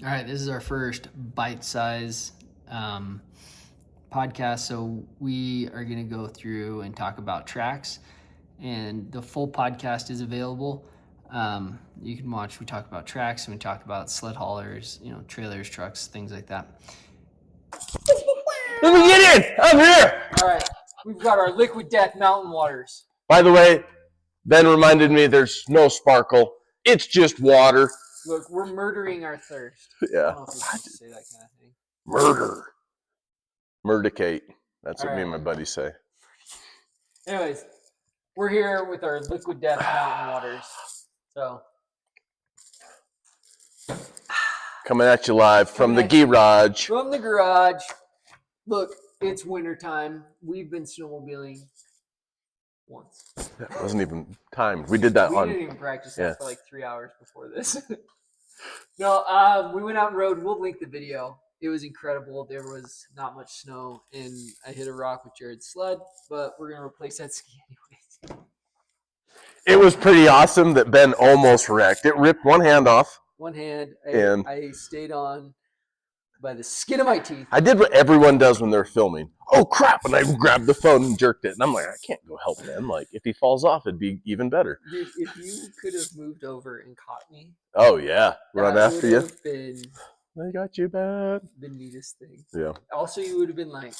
All right, this is our first bite-size podcast, so we are going to go through and talk about tracks, and the full podcast is available. You can watch. We talk about tracks, and we talk about sled haulers, trailers, trucks, things like that. Let me get in. I'm here. All right, we've got our liquid death mountain waters. By the way, Ben reminded me there's no sparkle. It's just water. Look, we're murdering our thirst. Yeah. I don't know if we should say that kind of thing. Murder. Murdicate. That's All what me and right. my buddies say. Anyways, we're here with our liquid death mountain waters. So, Coming at you live from the garage. from the garage. Look, it's wintertime. We've been snowmobiling once. That wasn't even timed. We did that We on. didn't even practice that for like 3 hours before this. No, we went out and rode. We'll link the video. It was incredible. There was not much snow, and I hit a rock with Jared's sled, but we're going to replace that ski anyways. It was pretty awesome that Ben almost wrecked. It ripped one hand off. One hand, And- I stayed on by the skin of my teeth. I did what everyone does when they're filming. Oh, crap. And I grabbed the phone and jerked it. And I'm like, I can't go help Ben. Like, if he falls off, it'd be even better. Dude, if you could have moved over and caught me, Oh, yeah. Run that after would you. have been I got you, Ben. the neatest thing. Yeah. Also, you would have been like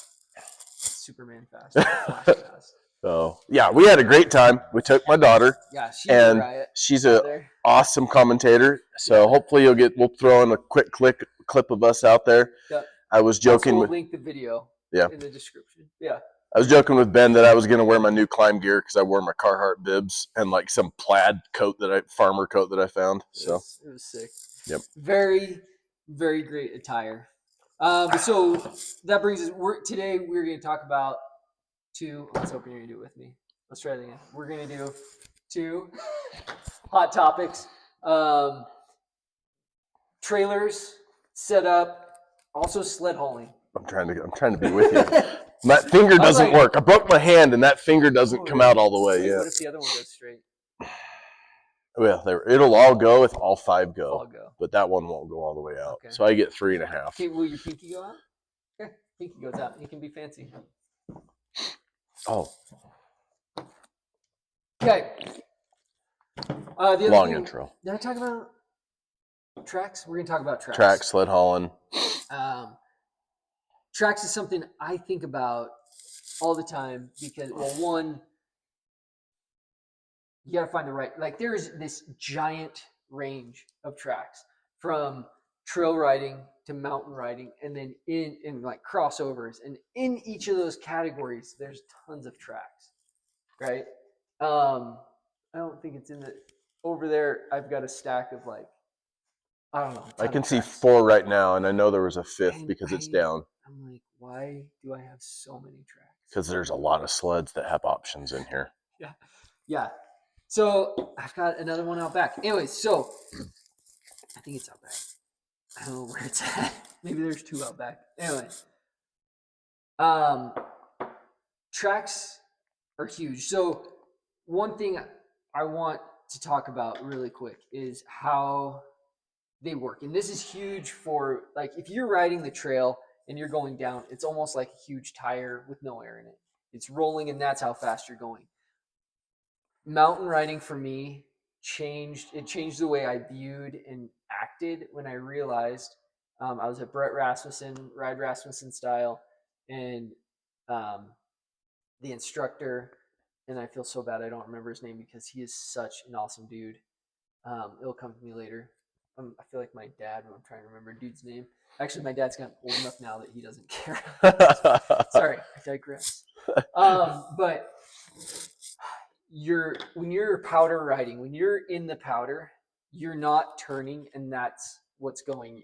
Superman fast, Flash fast. So, yeah, we had a great time. We took my daughter. Yeah, she's And a riot. she's out an there. awesome commentator. So hopefully we'll throw in a quick clip of us out there. Yeah. I was joking Also, with we'll link the video Yeah. in the description. Yeah. I was joking with Ben that I was going to wear my new climb gear because I wore my Carhartt bibs and like some plaid farmer coat that I found. So It was sick. Yep. Very, very great attire. So that brings us. Today we're going to talk about two. Let's hope you're going to do it with me. Let's try it again. We're going to do two hot topics: trailers, setup, also sled hauling. I'm trying to be with you. That finger doesn't work. I broke my hand and that finger doesn't come out all the way yet. What if the other one goes straight? Well, it'll all go if all five go. All go. But that one won't go all the way out. Okay. So I get 3.5. Okay, will your pinky go out? Okay, pinky goes out. You can be fancy. Oh, Okay. The other long thing, intro. Did I talk about tracks? We're going to talk about tracks. Track, sled hauling. Tracks is something I think about all the time because, well, one, you got to find the right, like there's this giant range of tracks from trail riding to mountain riding, and then in like crossovers, and in each of those categories, there's tons of tracks, right? I don't think it's in the, over there, I've got a stack of like, I don't know. I can see 4 right now, and I know there was a 5th And because it's down. I'm like, why do I have so many tracks? Because there's a lot of sleds that have options in here. Yeah. So I've got another one out back. Anyways, so I think it's out back. I don't know where it's at. Maybe there's 2 out back. Anyway. Tracks are huge. So one thing I want to talk about really quick is how they work. And this is huge for, like, if you're riding the trail and you're going down, it's almost like a huge tire with no air in it. It's rolling, and that's how fast you're going. Mountain riding for me changed the way I viewed and acted when I realized I was at Brett Rasmussen, Ride Rasmussen style, and the instructor, and I feel so bad I don't remember his name because he is such an awesome dude. It'll come to me later. I feel like my dad when I'm trying to remember a dude's name. Actually, my dad's gotten old enough now that he doesn't care. Sorry, I digress. But when you're powder riding, when you're in the powder, you're not turning, and that's what's going.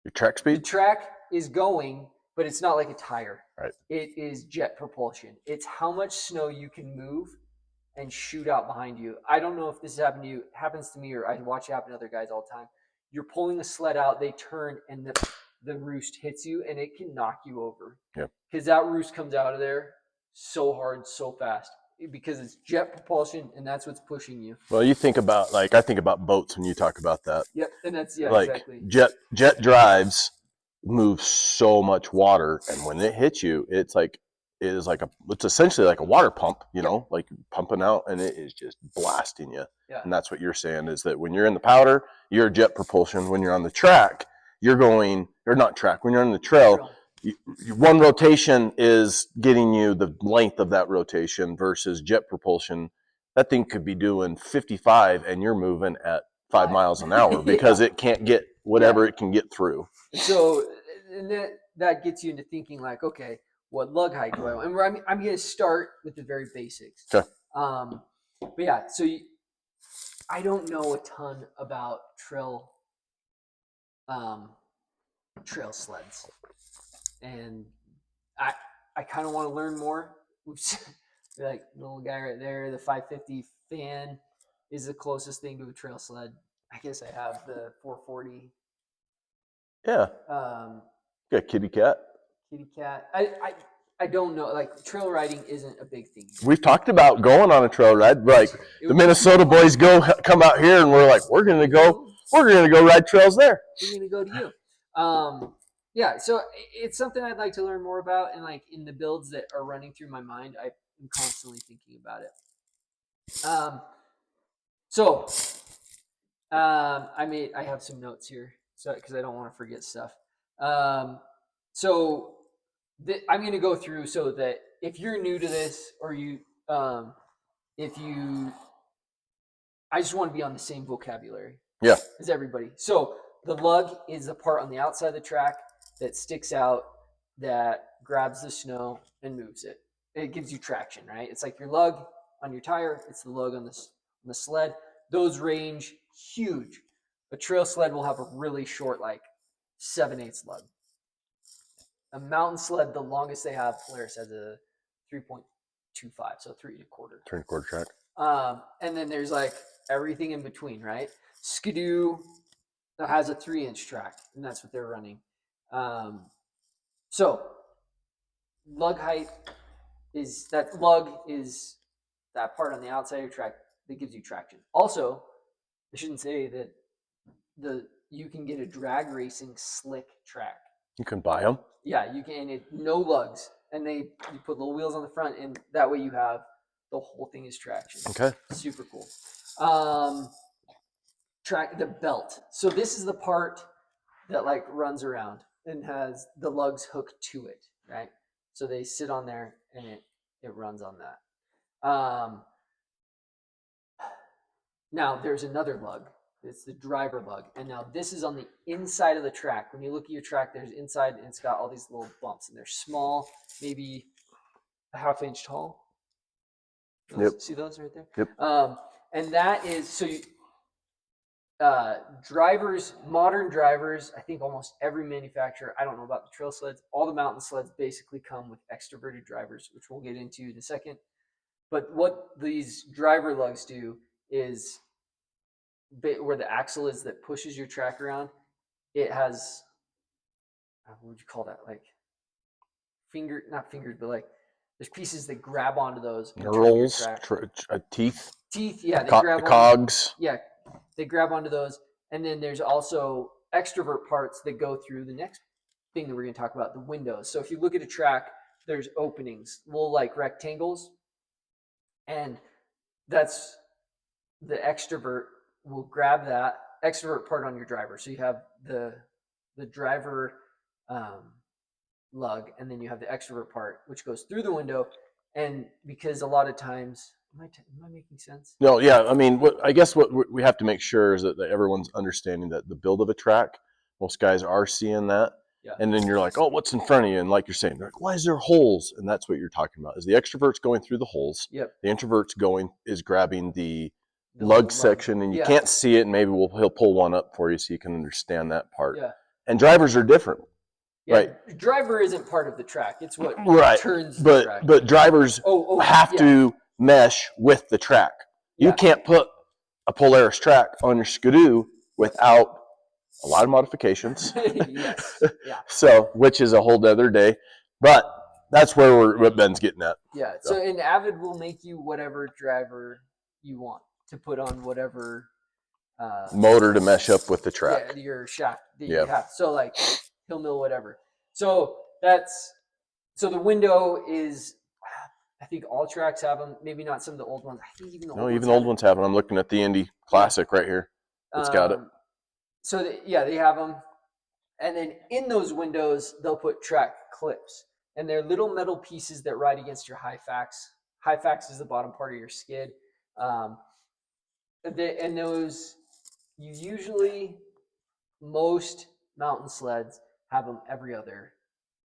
Your track The speed? track is going, but it's not like a tire. Right. It is jet propulsion. It's how much snow you can move and shoot out behind you. I don't know if this has happened to you. It happens to me, or I watch it happen to other guys all the time. You're pulling a sled out, they turn, and the roost hits you, and it can knock you over. Yep. Because that roost comes out of there so hard, so fast. because it's jet propulsion and that's what's pushing you. Well, you think about, like, I think about boats when you talk about that. Yep, and that's Like exactly. jet drives move so much water, and when it hits you, it's essentially like a water pump, know, like pumping out, and it is just blasting you. Yeah. And that's what you're saying, is that when you're in the powder, you're jet propulsion. When you're on the track, you're going, or not track, when you're on the trail, one rotation is getting you the length of that rotation versus jet propulsion. That thing could be doing 55 and you're moving at 5 miles an hour because it can't get whatever it can get through. So and that gets you into thinking like, okay, what lug height do I want? And I'm going to start with the very basics. Okay. But yeah, so I don't know a ton about trail sleds, and I kind of want to learn more. Like the little guy right there, the 550 fan is the closest thing to a trail sled. I guess I have the 440. Yeah. Got kitty cat. Kitty cat. I don't know. Like trail riding isn't a big thing here. We've talked about going on a trail ride. Like the Minnesota boys come out here, and we're like, we're gonna go ride trails there. We're gonna go to you. Yeah. So it's something I'd like to learn more about, and like in the builds that are running through my mind, I'm constantly thinking about it. I have some notes here, so because I don't want to forget stuff. I'm going to go through so that if you're new to this, or I just want to be on the same vocabulary. Yeah. As everybody. So the lug is the part on the outside of the track that sticks out, that grabs the snow and moves it. It gives you traction, right? It's like your lug on your tire. It's the lug on the sled. Those range huge. A trail sled will have a really short, like 7/8 lug. A mountain sled, the longest they have, Polaris has a 3.25, so 3 1/4. 3 1/4 track. And then there's like everything in between, right? Skidoo has a 3-inch track, and that's what they're running. So lug height is that part on the outside of your track that gives you traction. Also, I shouldn't say that you can get a drag racing slick track. You can buy them. Yeah, you can. No lugs, and you put little wheels on the front, and that way you have the whole thing is traction. Okay. Super cool. Track the belt. So this is the part that like runs around and has the lugs hooked to it, right? So they sit on there and it runs on that. Now there's another lug. It's the driver lug. And now this is on the inside of the track. When you look at your track, there's inside, and it's got all these little bumps, and they're small, maybe a 1/2 inch tall. Yep. See those right there? Yep. And that is, so modern drivers, I think almost every manufacturer, I don't know about the trail sleds, all the mountain sleds basically come with extroverted drivers, which we'll get into in a second. But what these driver lugs do is, where the axle is that pushes your track around, it has, what would you call that? Like not fingers, but like there's pieces that grab onto those. Rolls, teeth. Teeth, yeah. They grab cogs. Yeah, they grab onto those. And then there's also extrovert parts that go through the next thing that we're going to talk about, the windows. So if you look at a track, there's openings, little like rectangles. And that's the extrovert will grab that extrovert part on your driver. So you have the driver lug, and then you have the extrovert part, which goes through the window. And because a lot of times, am I making sense? No, yeah. I mean, I guess what we have to make sure is that everyone's understanding that the build of a track, most guys are seeing that. Yeah. And then you're like, oh, what's in front of you? And like you're saying, they're like, why is there holes? And that's what you're talking about, is the extrovert's going through the holes. Yep. The introvert's is grabbing the lug section, and you Yeah. can't see it, and maybe he'll pull one up for you so you can understand that part. Yeah. And drivers are different. Yeah, right. Driver isn't part of the track. It's what turns the track. But drivers have to mesh with the track. You can't put a Polaris track on your Skidoo without a lot of modifications. Yes. Yeah. So, which is a whole other day. But that's where what Ben's getting at. Yeah. So and Avid will make you whatever driver you want to put on whatever Motor to mesh up with the track. Yeah, your shaft that Yeah. you have. So like he'll mill whatever. So the window is, I think all tracks have them. Maybe not some of the old ones. I think even the No, even the old ones have it. I'm looking at the Indy Classic right here. It's got it. So they have them. And then in those windows, they'll put track clips. And they're little metal pieces that ride against your high fax. High fax is the bottom part of your skid. And those, you usually, most mountain sleds have them every other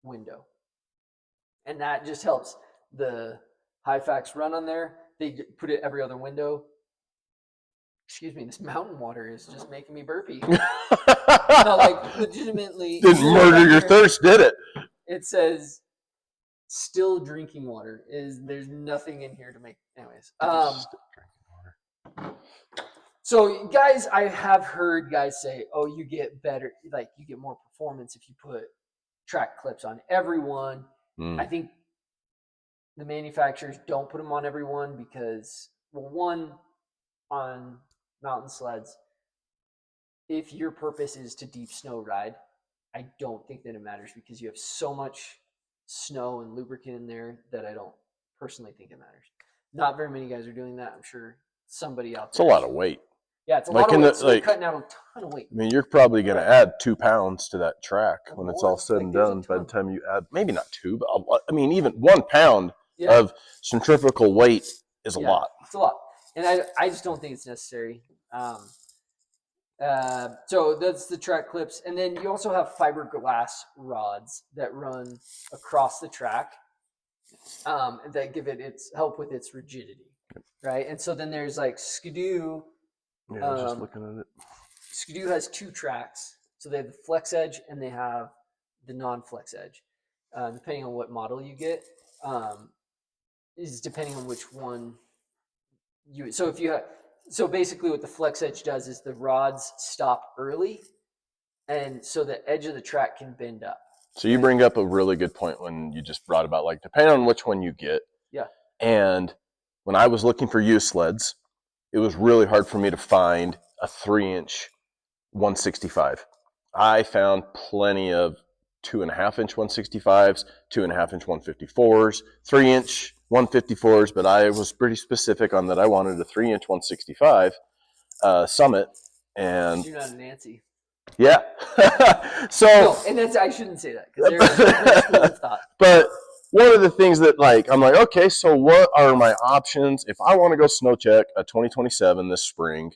window. And that just helps the high fax run on there. They put it every other window. Excuse me, this mountain water is just making me burpy. No, like legitimately. Didn't murder your thirst, did it? It says still drinking water. There's nothing in here to make. Anyways, so guys, I have heard guys say, "Oh, you get better, like you get more performance if you put track clips on everyone." I think the manufacturers don't put them on everyone because, well, one, on mountain sleds, if your purpose is to deep snow ride, I don't think that it matters because you have so much snow and lubricant in there that I don't personally think it matters. Not very many guys are doing that. I'm sure somebody out there. It's a lot of weight. Yeah, it's a lot of weight. So they're cutting out a ton of weight. I mean, you're probably going to add 2 pounds to that track when it's all said and done. By the time you add, maybe not 2, but I mean, even 1 pound of centrifugal weight is a lot. It's a lot. And I just don't think it's necessary. So that's the track clips. And then you also have fiberglass rods that run across the track that give it its help with its rigidity. Right. And so then there's like Skidoo. Yeah, I was just looking at it. Skidoo has 2 tracks. So they have the flex edge and they have the non-flex edge. Depending on what model you get, is depending on which one so basically what the flex edge does is the rods stop early, and so the edge of the track can bend up. So you bring up a really good point when you just brought about, like, depending on which one you get. Yeah. And when I was looking for used sleds, it was really hard for me to find a 3-inch 165. I found plenty of 2.5-inch 165s, 2.5-inch 154s, 3-inch 154s, but I was pretty specific on that. I wanted a 3-inch 165 Summit, and you're not a Nancy. Yeah. So no, and that's, I shouldn't say that because there's school of thought. But one of the things that, like, I'm like, okay, so what are my options if I want to go snow check a 2027 this spring?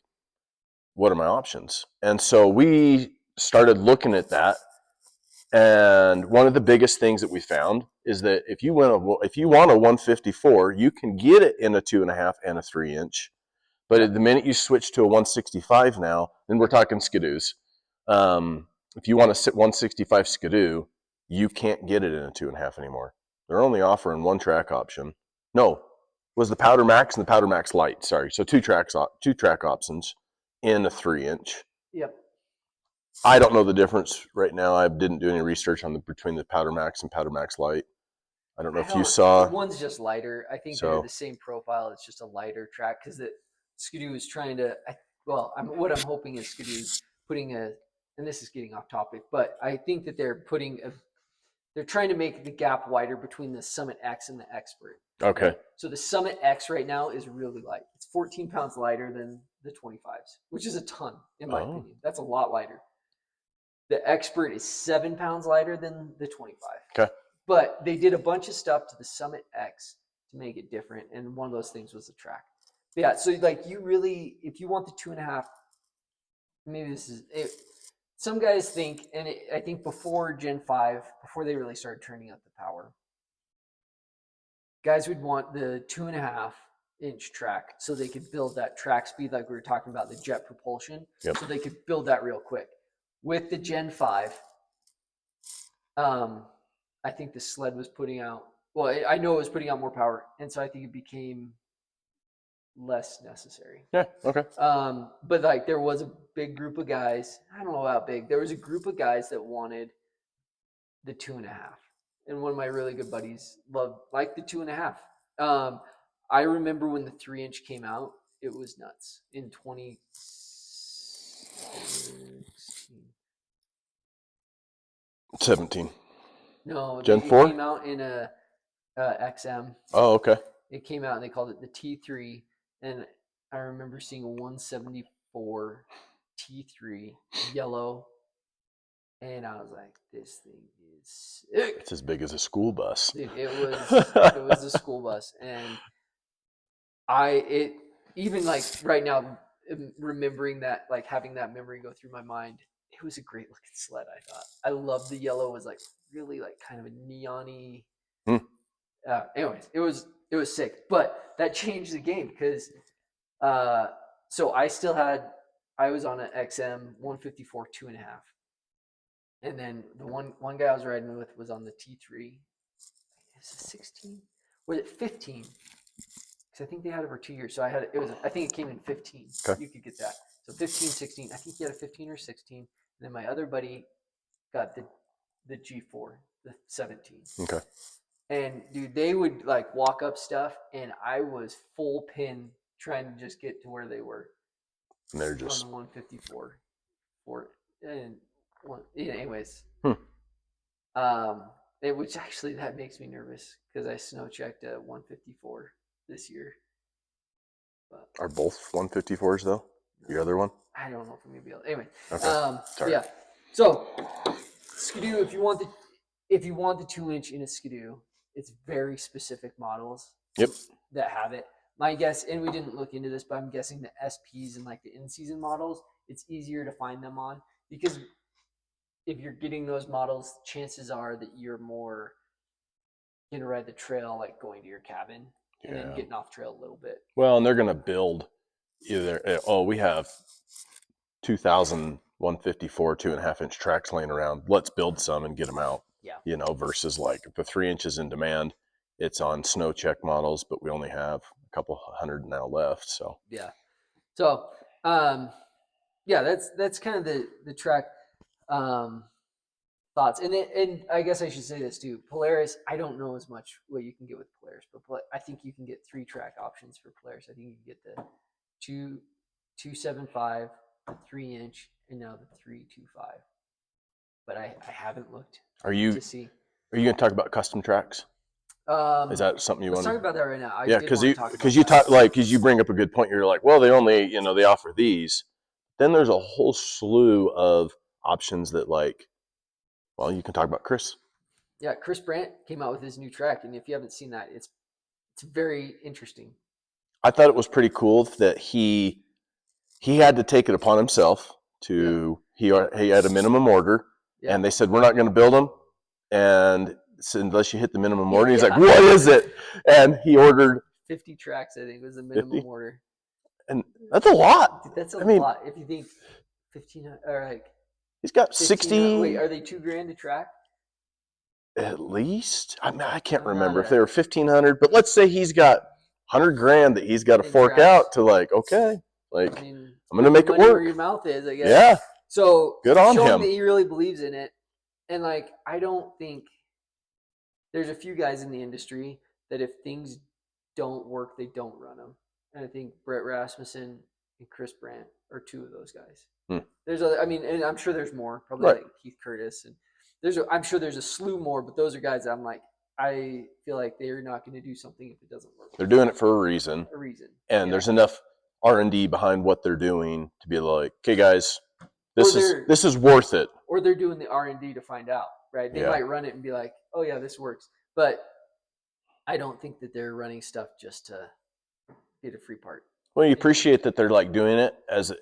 What are my options? And so we started looking at that. And one of the biggest things that we found is that if you want a 154, you can get it in a 2.5 and a 3-inch. But the minute you switch to a 165 now, then we're talking Skidoos. If you want to sit 165 Skidoo, you can't get it in a 2.5 anymore. They're only offering 1 track option. No, it was the Powder Max and the Powder Max Lite. Sorry, so 2 track options in a 3-inch. Yep. I don't know the difference right now. I didn't do any research on between the Powder Max and Powder Max Lite. I don't know if you saw. One's just lighter. I think they're the same profile. It's just a lighter track because the Skidoo is trying to. What I'm hoping is Skidoo's putting and this is getting off topic, but I think that they're trying to make the gap wider between the Summit X and the Expert. Okay. So the Summit X right now is really light. It's 14 pounds lighter than the 25s, which is a ton in my opinion. That's a lot lighter. The Expert is 7 pounds lighter than the 25. Okay. But they did a bunch of stuff to the Summit X to make it different, and one of those things was the track. But yeah, so like you really, if you want the 2.5, maybe this is it. Some guys think, and I think before Gen 5, before they really started turning up the power, guys would want the 2.5-inch track so they could build that track speed like we were talking about, the jet propulsion, so they could build that real quick. With the Gen 5, I think the sled was putting out, well, I know it was putting out more power, and so I think it became less necessary. Yeah, okay. But like there was a big group of guys, I don't know how big, there was a group of guys that wanted the 2.5. and one of my really good buddies liked the 2.5. I remember when the 3-inch came out, it was nuts in 2016. 17. No, Gen it 4? came out in a XM. Oh, okay. It came out and they called it the T3, and I remember seeing a 174 T3 yellow, and I was like, "This thing is sick." It's as big as a school bus. Dude, it was a school bus, and it even like right now, remembering that, like having that memory go through my mind, it was a great looking sled. I thought I loved the yellow. It was like really like kind of a neon-y. Anyways, it was sick, but that changed the game because so I was on an XM 154 2.5, and then the one guy I was riding with was on the T3. Is it 16? Was it 15? Because I think they had it for 2 years. So I think it came in 15. Okay. You could get that. So 15, 16. I think he had a 15 or 16. And then my other buddy got the G4, the 17. Okay. And dude, they would like walk up stuff, and I was full pin trying to just get to where they were. And they're just on the 154. Anyways. Which actually that makes me nervous because I snow checked a 154 this year. But are both 154s though? Your other one? I don't know if I'm gonna be able. Anyway, Okay. yeah. So Skidoo, if you want the 2-inch in a Skidoo, it's very specific models. Yep. That have it. My guess, and we didn't look into this, but I'm guessing the SPs and like the in-season models, it's easier to find them on because if you're getting those models, chances are that you're more going to ride the trail, like going to your cabin and then getting off trail a little bit. Well, and they're going to build either, we have 2,000 154 2.5-inch tracks laying around. Let's build some and get them out. Yeah. Versus like the 3 inches in demand, it's on snow check models, but we only have a couple hundred now left. So, yeah. So, that's kind of the track thoughts. And I guess I should say this too. Polaris, I don't know as much what you can get with Polaris, but I think you can get 3 track options for Polaris. I think you can get the 275, the 3-inch, and now the 325. But I haven't looked to see. Are you going to talk about custom tracks? Is that something you want to talk about that right now? Because you bring up a good point. You're like, well, they only they offer these. Then there's a whole slew of options that well, you can talk about Chris. Yeah, Chris Brandt came out with his new track, and if you haven't seen that, it's very interesting. I thought it was pretty cool that he had to take it upon himself to he had a minimum order, and they said we're not going to build them, and so unless you hit the minimum order. He's like, what is it? And he ordered 50 tracks. I think was the minimum 50? Order, and that's a lot. Dude, that's a lot. If you think 15 or like he's got 60. Wait, are they $2,000 a track? At least I can't remember if they were 1,500, but let's say he's got $100,000 that he's got to fork out to I'm gonna make it work. Where your mouth is, I guess. Yeah. So good on him. That he really believes in it, and I don't think there's a few guys in the industry that if things don't work, they don't run them, and I think Brett Rasmussen and Chris Brandt are 2 of those guys. There's other, and I'm sure there's more, probably like Keith Curtis, and I'm sure there's a slew more, but those are guys that I feel like they're not going to do something if it doesn't work. They're doing it for a reason. And there's enough R&D behind what they're doing to be like, okay, guys, this is worth it. Or they're doing the R&D to find out, right? They might run it and be like, oh yeah, this works. But I don't think that they're running stuff just to get a free part. Well, you appreciate that they're doing it as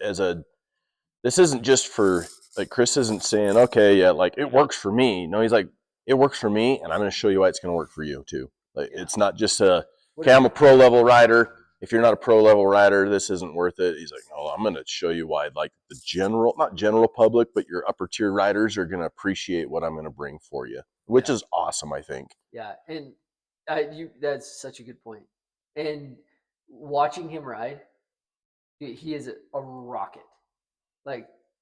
this isn't just for Chris isn't saying, okay, it works for me. No, he's like, it works for me, and I'm going to show you why it's going to work for you too. It's not just I'm a pro level rider. If you're not a pro level rider, this isn't worth it. He's like, no, I'm going to show you why the not general public, but your upper tier riders are going to appreciate what I'm going to bring for you, which is awesome, I think. Yeah. And that's such a good point. And watching him ride, he is a rocket.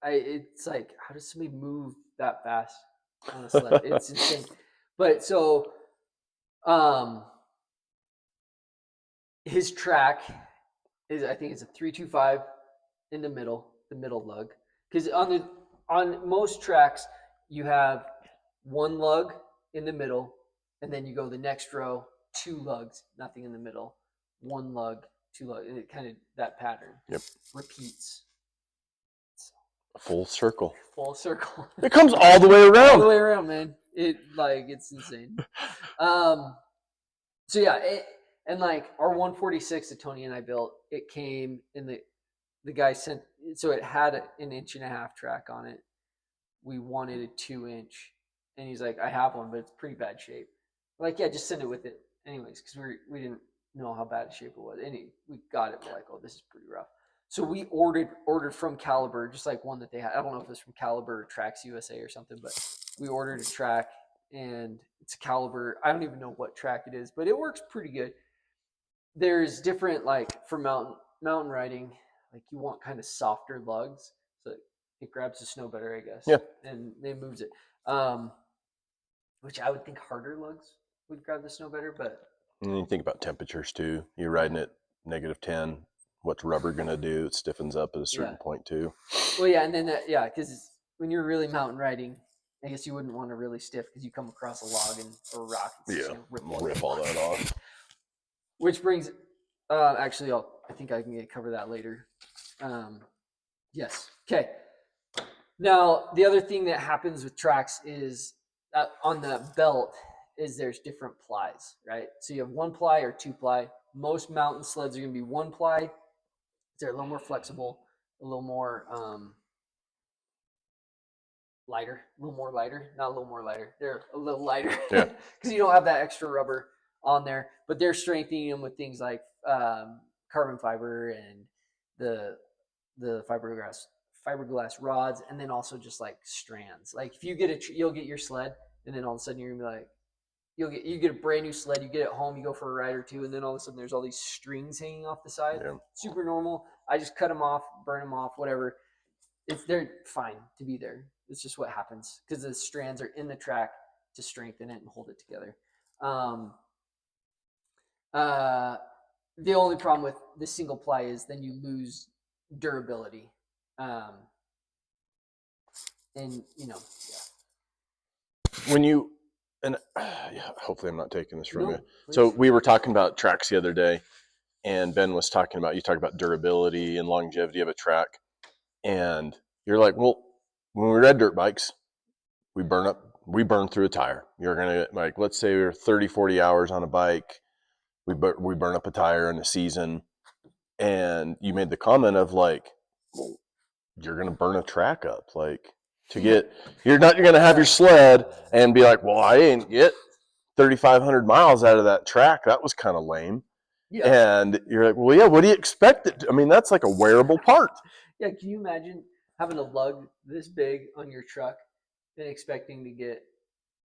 It's like, how does somebody move that fast on a sled? It's insane. But so, his track is, I think it's a 325 in the middle lug. Because on most tracks you have one lug in the middle, and then you go the next row, two lugs, nothing in the middle, one lug, two lug, and it kind of that pattern repeats. Full circle. Full circle. It comes all the way All the around. way around, man. It's insane. So yeah, and like our 146 that Tony and I built, it came in the guy sent, so it had an 1.5-inch track on it. We wanted a 2-inch, and he's like, I have one, but it's pretty bad shape. We're like, yeah, just send it with it, anyways, because we didn't know how bad shape it was. And we got it, we're like, oh, this is pretty rough. So we ordered from Caliber, just like one that they had. I don't know if it was from Caliber or Tracks USA or something, but we ordered a track, and it's a Caliber. I don't even know what track it is, but it works pretty good. There's different, like for mountain riding, like you want kind of softer lugs, so it grabs the snow better, I guess. Yeah. And it moves it. Which I would think harder lugs would grab the snow better, but And you think about temperatures too. You're riding at -10. What's rubber gonna do? It stiffens up at a certain point too. Well, yeah, and then because when you're really mountain riding, I guess you wouldn't want to really stiff because you come across a log or a rock. Rip all that off. Which brings, actually, I think I can cover that later. Yes. Okay. Now, the other thing that happens with tracks is that on the belt is there's different plies, right? So you have 1 ply or 2 ply. Most mountain sleds are going to be 1 ply. They're a little more flexible, a little more lighter, not a little more lighter. They're a little lighter because you don't have that extra rubber on there. But they're strengthening them with things like carbon fiber and the fiberglass rods, and then also just like strands. Like if you get you'll get your sled, and then all of a sudden you're gonna be like, you get a brand new sled, you get it home, you go for a ride or two, and then all of a sudden there's all these strings hanging off the side. Yeah. Super normal. I just cut them off, burn them off, whatever. They're fine to be there. It's just what happens because the strands are in the track to strengthen it and hold it together. The only problem with the single ply is then you lose durability. And When you hopefully I'm not taking this from you. Please. So we were talking about tracks the other day, and Ben was talking about durability and longevity of a track, and you're like, well, when we ride dirt bikes, we burn through a tire. You're gonna, like, let's say we're 30-40 hours on a bike, we burn up a tire in a season, and you made the comment of like, well, you're gonna burn a track up, like. You're not going to have your sled and be like, well, I didn't get 3,500 miles out of that track. That was kind of lame. Yeah. And you're like, well, yeah, what do you expect it to? I mean, that's like a wearable part. Yeah. Can you imagine having a lug this big on your truck and expecting to get,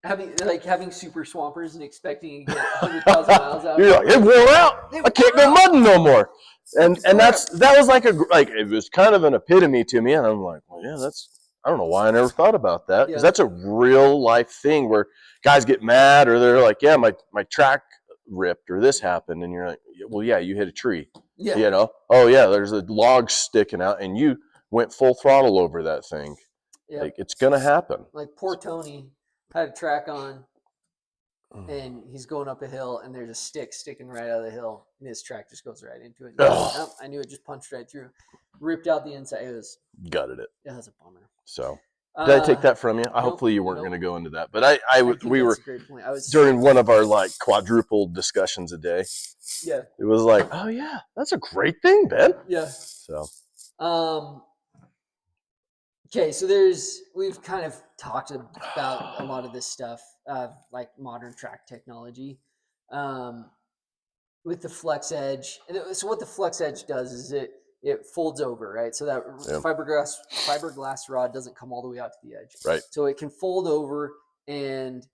having super swampers and expecting to get 100,000 miles out? You're like, it wore out. I can't go mudding no more. And that was like it was kind of an epitome to me. And I'm like, well, yeah, I don't know why I never thought about that, because that's a real life thing where guys get mad or they're like, yeah, my track ripped or this happened. And you're like, well, yeah, you hit a tree. Yeah. Oh, yeah, there's a log sticking out and you went full throttle over that thing. Yeah. Like, it's going to happen. Like poor Tony had a track on and he's going up a hill and there's a stick sticking right out of the hill and his track just goes right into it. Oh, I knew it just punched right through. Ripped out the inside. It was gutted it. Yeah, that's a bummer. So did I take that from you? Hopefully you weren't going to go into that, but we were during one of our like quadruple discussions a day. Yeah, it was like, oh yeah, that's a great thing, Ben. Yeah. So okay, so we've kind of talked about a lot of this stuff, like modern track technology. With the Flex Edge. So what the Flex Edge does is it folds over, right? So that fiberglass rod doesn't come all the way out to the edge. Right. So it can fold over, and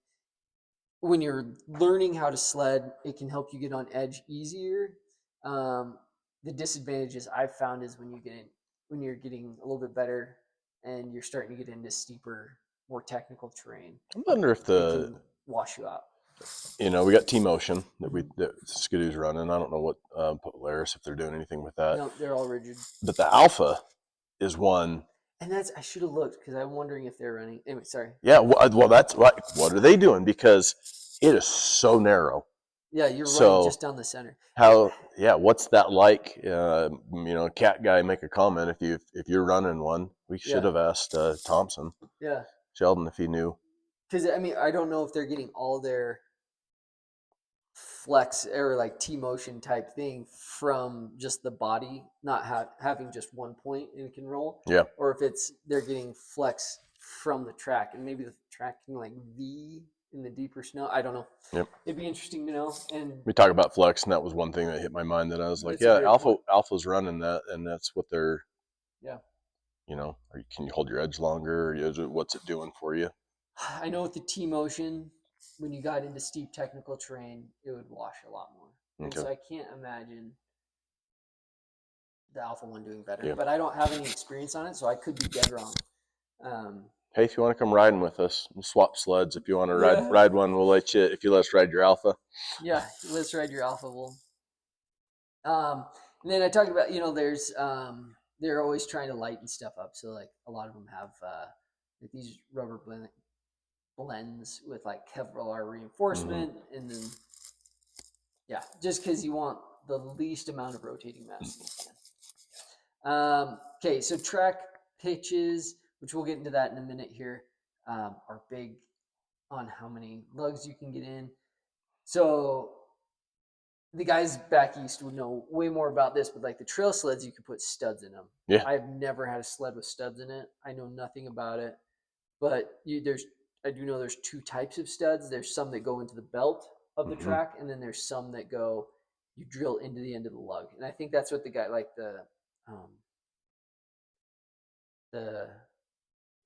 when you're learning how to sled, it can help you get on edge easier. The disadvantages I've found is when you're getting a little bit better and you're starting to get into steeper, more technical terrain. I wonder if the wash you out. You know, we got T-Motion that Skidoo's running. I don't know what Polaris, if they're doing anything with that. No, they're all rigid. But the Alpha is one. And I should have looked because I'm wondering if they're running. Anyway, sorry. Yeah, well, that's right. What are they doing? Because it is so narrow. Yeah, you're So, running just down the center. What's that like? You know, cat guy make a comment if you're running one. We should have asked Thompson. Yeah. Sheldon if he knew. Because I mean, I don't know if they're getting all their flex or like T-motion type thing from just the body, not having just one point and it can roll. Yeah. Or if they're getting flex from the track, and maybe the track can like V in the deeper snow. I don't know. Yep. It'd be interesting to know. And we talk about flex, and that was one thing that hit my mind that I was like, yeah, Alpha's running that, and that's what they're. Yeah. You know, can you hold your edge longer? What's it doing for you? I know with the T-motion, when you got into steep technical terrain, it would wash a lot more. And so I can't imagine the Alpha one doing better. Yeah. But I don't have any experience on it, so I could be dead wrong. Hey, if you want to come riding with us, we'll swap sleds. If you want to ride one, we'll let you. If you let us ride your Alpha. Yeah, let's ride your Alpha. And then I talked about, there's they're always trying to lighten stuff up. So like a lot of them have like these rubber blends with like Kevlar reinforcement, and then just because you want the least amount of rotating mass you can. Okay, so track pitches, which we'll get into that in a minute here, are big on how many lugs you can get in. So the guys back east would know way more about this, but like the trail sleds, you can put studs in them. Yeah. I've never had a sled with studs in it. I know nothing about it, but I do know there's two types of studs. There's some that go into the belt of the track, and then there's some that you drill into the end of the lug. And I think that's what the guy, like the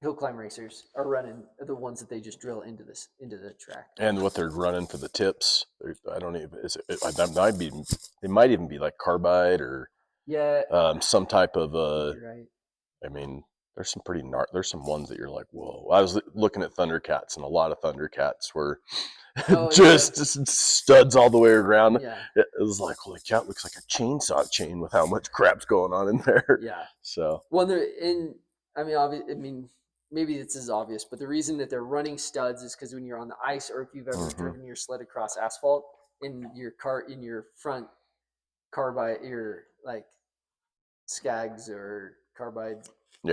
hill climb racers are running, the ones that they just drill into the track. And what they're running for the tips, I don't even. It might even be like carbide or some type of. You're right. I mean, there's some there's some ones that you're like, whoa. I was looking at Thundercats, and a lot of Thundercats were just studs all the way around. Yeah. It was like, holy cow, it looks like a chainsaw chain with how much crap's going on in there. Yeah. So. Well, maybe this is obvious, but the reason that they're running studs is because when you're on the ice, or if you've ever driven your sled across asphalt, in your front carbide, your like Skags or carbide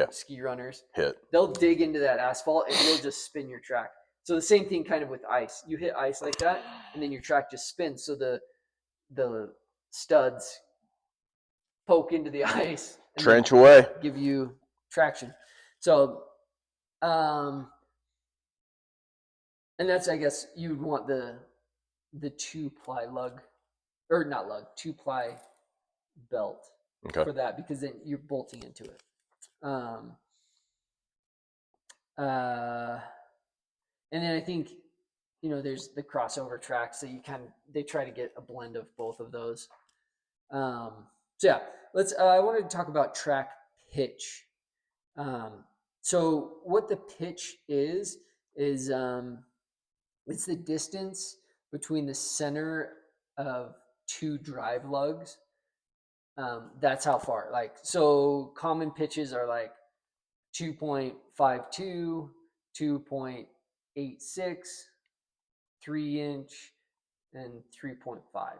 ski runners, they'll dig into that asphalt and you'll just spin your track. So the same thing kind of with ice. You hit ice like that, and then your track just spins. So the studs poke into the ice, and trench away, give you traction. So, and that's, I guess, you'd want the 2-ply lug, or not lug, 2-ply belt for that, because then you're bolting into it. And then I think, there's the crossover tracks that they try to get a blend of both of those. I wanted to talk about track pitch. So what the pitch is it's the distance between the center of two drive lugs. That's how far. So common pitches are like 2.52, 2.86, 3-inch, and 3.5.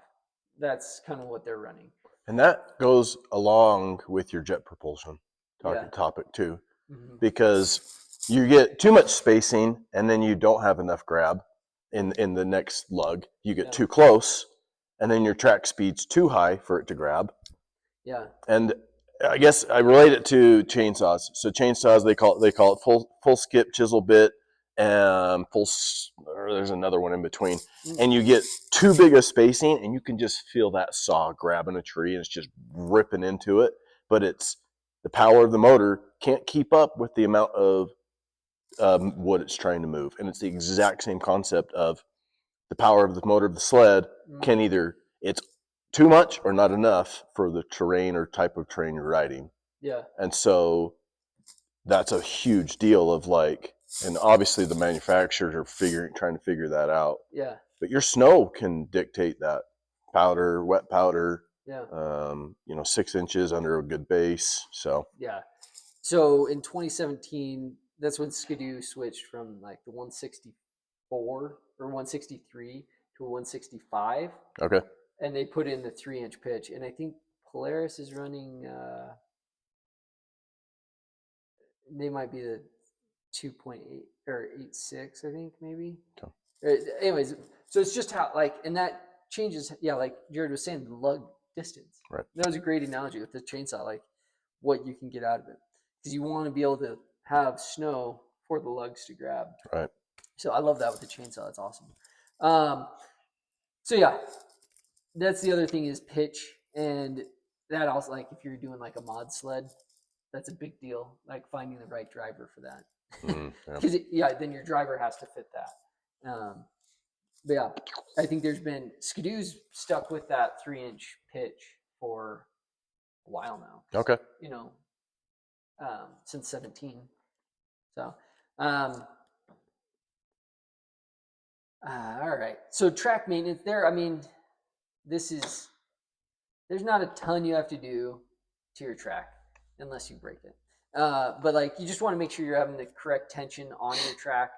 That's kind of what they're running. And that goes along with your jet propulsion topic too, because you get too much spacing and then you don't have enough grab in the next lug. You get too close, and then your track speed's too high for it to grab. Yeah. And I guess I relate it to chainsaws. So chainsaws, they call it full skip chisel bit, and there's another one in between, and you get too big a spacing, and you can just feel that saw grabbing a tree, and it's just ripping into it. But it's the power of the motor can't keep up with the amount of what it's trying to move, and it's the exact same concept of the power of the motor of the sled can either it's too much or not enough for the terrain or type of terrain you're riding. Yeah. And so that's a huge deal of like, And obviously the manufacturers are trying to figure that out. Yeah. But your snow can dictate that. Powder, wet powder, Yeah. 6 inches under a good base. So Yeah. So in 2017, that's when Skidoo switched from like the 164 or 163 to a 165, okay. and they put in the 3-inch pitch. And I think Polaris is running. They might be the 2.8 or 8.6, I think maybe. Anyways, so it's just how and that changes. Yeah, like Jared was saying, the lug distance. Right. That was a great analogy with the chainsaw, like what you can get out of it, because you want to be able to have snow for the lugs to grab. Right. So I love that with the chainsaw. That's awesome. So yeah, that's the other thing is pitch, and that also, like if you're doing like a mod sled, that's a big deal. Like finding the right driver for that. Because then your driver has to fit that. But yeah, I think there's been Skidoo's stuck with that 3-inch pitch for a while now. Okay. Since 17. So, all right. So track maintenance there. I mean, there's not a ton you have to do to your track unless you break it. But like you just want to make sure you're having the correct tension on your track,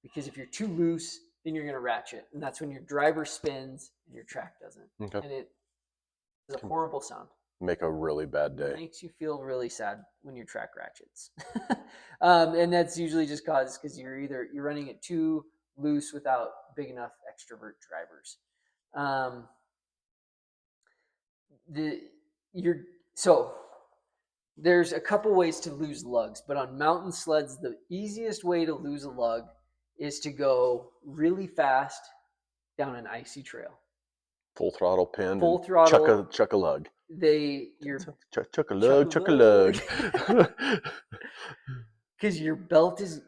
because if you're too loose, then you're going to ratchet, and that's when your driver spins and your track doesn't. Okay. And it is a horrible sound. Make a really bad day. It makes you feel really sad when your track ratchets. And that's usually just because you're running it too loose without big enough extrovert drivers. So there's a couple ways to lose lugs, but on mountain sleds, the easiest way to lose a lug is to go really fast down an icy trail. Full throttle pinned. Full throttle. Chuck a lug. Chuck a lug. Because your belt is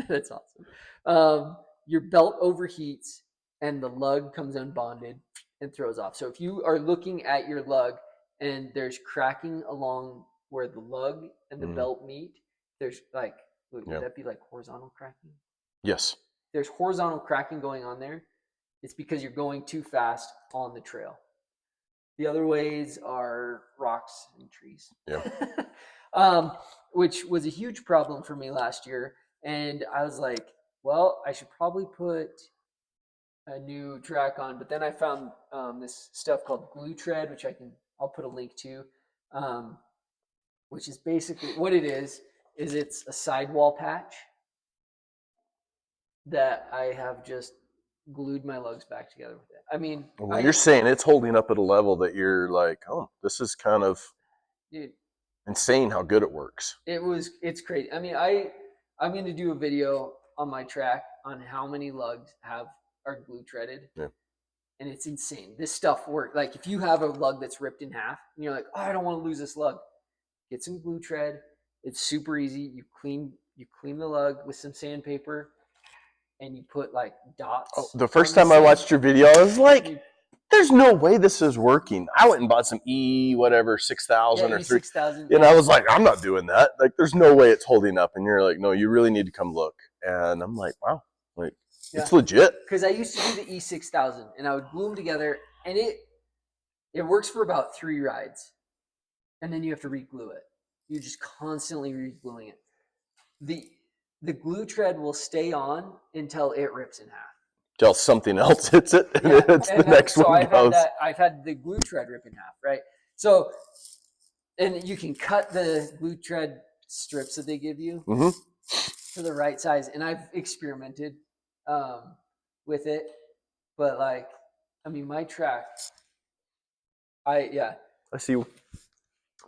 that's awesome. Your belt overheats and the lug comes unbonded and throws off. So if you are looking at your lug and there's cracking along where the lug and the belt meet, there's like, would that be like horizontal cracking? Yes. There's horizontal cracking going on there. It's because you're going too fast on the trail. The other ways are rocks and trees. Yeah. Which was a huge problem for me last year. And I was like, well, I should probably put a new track on. But then I found this stuff called glue tread, which I'll put a link to, which is basically what it is it's a sidewall patch that I have just glued my lugs back together with it. I mean, you're saying it's holding up at a level that you're like, oh, this is kind of insane how good it works. It's crazy. I mean, I'm going to do a video on my track on how many lugs are glue treaded. Yeah. And it's insane. This stuff works. Like if you have a lug that's ripped in half and you're like, oh, I don't want to lose this lug, get some glue tread. It's super easy. You clean the lug with some sandpaper and you put like dots. Oh, the first time I watched your video, I was like, there's no way this is working. I went and bought some whatever 6000 or 6000. And I was like, I'm not doing that. Like, there's no way it's holding up. And you're like, no, you really need to come look. And I'm like, wow, like it's legit. Because I used to do the E6000 and I would glue them together, and it works for about 3 rides, and then you have to re-glue it. You're just constantly re-gluing it. The glue tread will stay on until it rips in half. Till something else hits it, and it's the next one goes. I've had the glue tread rip in half, right? So, and you can cut the glue tread strips that they give you to the right size, and I've experimented with it, but like, I mean, my track, I see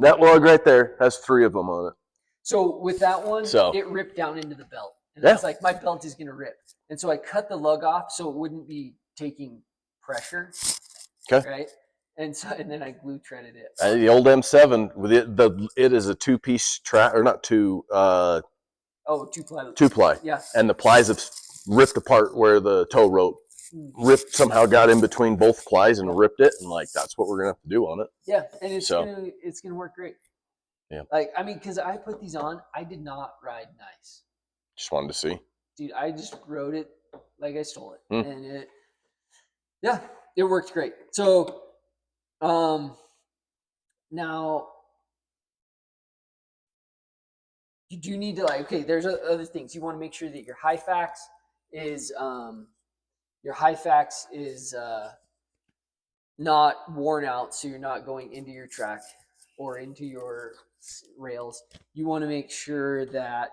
that log right there has 3 of them on it. So with that one, it ripped down into the belt. And it's like, my belt is going to rip. And so I cut the lug off so it wouldn't be taking pressure. Okay. Right? And then I glue treaded it. The old M7, with it is a 2-piece track, or not 2. 2-ply. 2-ply. Yeah. And the plies have ripped apart where the tow rope somehow got in between both plies and ripped it. And like, that's what we're going to have to do on it. Yeah. And it's going to work great. Yeah. Like, I mean, because I put these on, I did not ride nice. Just wanted to see. Dude, I just rode it like I stole it, Hmm. and it worked great. So, now you do need to okay. There's other things you want to make sure that your high fax is not worn out, so you're not going into your track or into your rails. You want to make sure that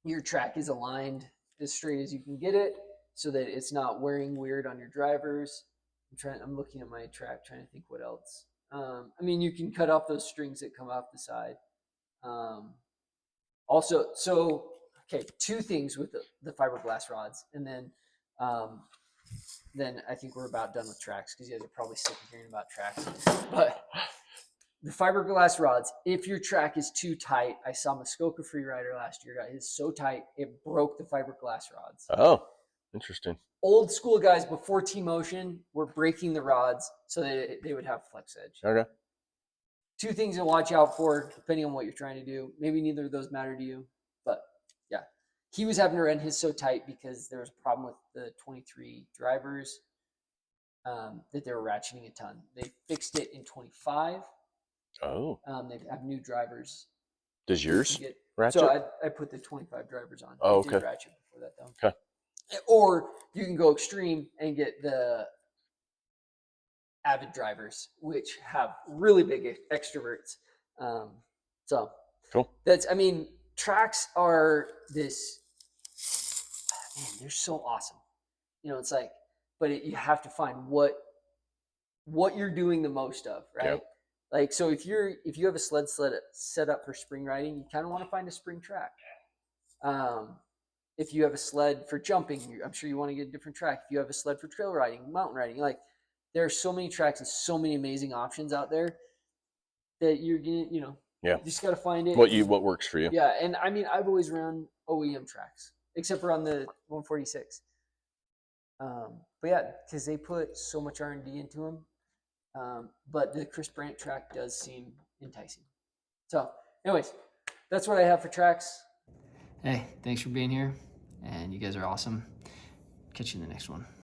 your track is aligned as straight as you can get it, so that it's not wearing weird on your drivers. I'm looking at my track, trying to think what else. I mean, you can cut off those strings that come off the side. Also, so okay, two things with the fiberglass rods, and then I think we're about done with tracks because you guys are probably sick of hearing about tracks. But the fiberglass rods, if your track is too tight, I saw Muskoka Freerider last year, got his so tight it broke the fiberglass rods. Oh, interesting. Old school guys before T-Motion were breaking the rods so that they would have flex edge. Okay. Two things to watch out for depending on what you're trying to do. Maybe neither of those matter to you, but yeah. He was having to run his so tight because there was a problem with the 23 drivers that they were ratcheting a ton. They fixed it in 25. Oh. They have new drivers. Does yours ratchet? So I put the 25 drivers on. Oh, It did ratchet before that though. Okay. Or you can go extreme and get the Avid drivers, which have really big extroverts. So cool. Tracks are this, man, they're so awesome. It's like, but you have to find what you're doing the most of, right? Yep. Like, so if you have a sled set up for spring riding, you kind of want to find a spring track. If you have a sled for jumping, I'm sure you want to get a different track. If you have a sled for trail riding, mountain riding, like there are so many tracks and so many amazing options out there that you're gonna, you just got to find it. What works for you. Yeah, and I mean, I've always run OEM tracks, except for on the 146. But yeah, because they put so much R&D into them. But the Chris Brandt track does seem enticing. So, anyways, that's what I have for tracks. Hey, thanks for being here, and you guys are awesome. Catch you in the next one.